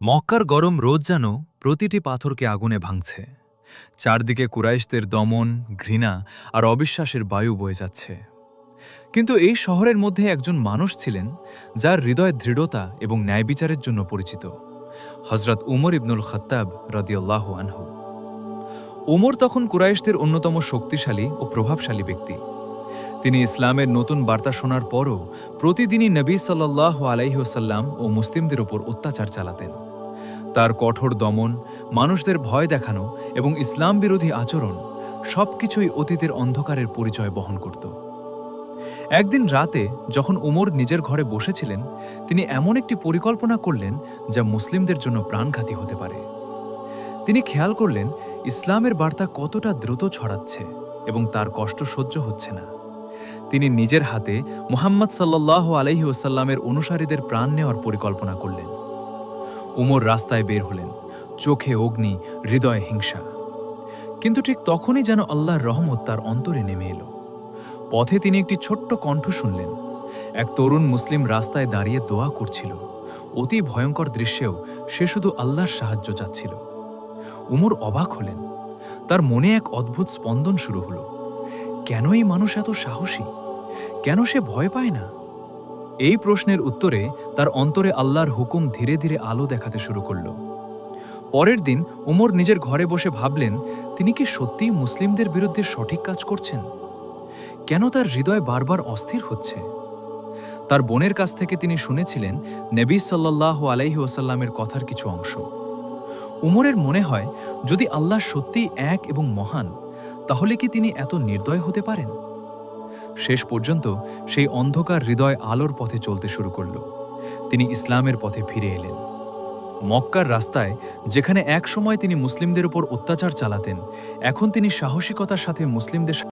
মক্কার গরম রোদ যেন প্রতিটি পাথরকে আগুনে ভাঙছে। চারদিকে কুরাইশদের দমন, ঘৃণা আর অবিশ্বাসের বায়ু বয়ে যাচ্ছে। কিন্তু এই শহরের মধ্যে একজন মানুষ ছিলেন যার হৃদয় দৃঢ়তা এবং ন্যায়বিচারের জন্য পরিচিত, হজরত উমর ইবনুল খত্তাব রাদিয়াল্লাহু আনহু। উমর তখন কুরাইশদের অন্যতম শক্তিশালী ও প্রভাবশালী ব্যক্তি। তিনি ইসলামের নতুন বার্তা শোনার পরও প্রতিদিনই নবী সাল্লাল্লাহু আলাইহি ওয়াসাল্লাম ও মুসলিমদের ওপর অত্যাচার চালাতেন। তার কঠোর দমন, মানুষদের ভয় দেখানো এবং ইসলাম বিরোধী আচরণ সবকিছুই অতীতের অন্ধকারের পরিচয় বহন করত। একদিন রাতে যখন উমর নিজের ঘরে বসেছিলেন, তিনি এমন একটি পরিকল্পনা করলেন যা মুসলিমদের জন্য প্রাণঘাতী হতে পারে। তিনি খেয়াল করলেন ইসলামের বার্তা কতটা দ্রুত ছড়াচ্ছে এবং তার কষ্ট সহ্য হচ্ছে না। তিনি নিজের হাতে মুহাম্মদ সাল্লাল্লাহু আলাইহি ওয়াসাল্লামের অনুসারীদের প্রাণ নেওয়ার পরিকল্পনা করলেন। উমর রাস্তায় বের হলেন, চোখে অগ্নি, হৃদয়ে হিংসা। কিন্তু ঠিক তখনই যেন আল্লাহর রহমত তার অন্তরে নেমে এলো। পথে তিনি একটি ছোট্ট কণ্ঠ শুনলেন। এক তরুণ মুসলিম রাস্তায় দাঁড়িয়ে দোয়া করছিল। অতি ভয়ঙ্কর দৃশ্যেও সে শুধু আল্লাহর সাহায্য চাচ্ছিল। উমর অবাক হলেন। তার মনে এক অদ্ভুত স্পন্দন শুরু হলো। কেন এই মানুষ এত সাহসী? কেন সে ভয় পায় না? এই প্রশ্নের উত্তরে তার অন্তরে আল্লাহর হুকুম ধীরে ধীরে আলো দেখাতে শুরু করল। পরের দিন উমর নিজের ঘরে বসে ভাবলেন, তিনি কি সত্যিই মুসলিমদের বিরুদ্ধে সঠিক কাজ করছেন? কেন তার হৃদয় বারবার অস্থির হচ্ছে? তার বোনের কাছ থেকে তিনি শুনেছিলেন নবী সাল্লাল্লাহু আলাইহি ওয়াসাল্লামের কথার কিছু অংশ। উমরের মনে হয়, যদি আল্লাহ সত্যিই এক এবং মহান, তাহলে কি তিনি এত নির্দয় হতে পারেন? শেষ পর্যন্ত সেই অন্ধকার হৃদয় আলোর পথে চলতে শুরু করল। তিনি ইসলামের পথে ফিরে এলেন। মক্কার রাস্তায়, যেখানে এক সময় তিনি মুসলিমদের উপর অত্যাচার চালাতেন, এখন তিনি সাহসিকতার সাথে মুসলিমদের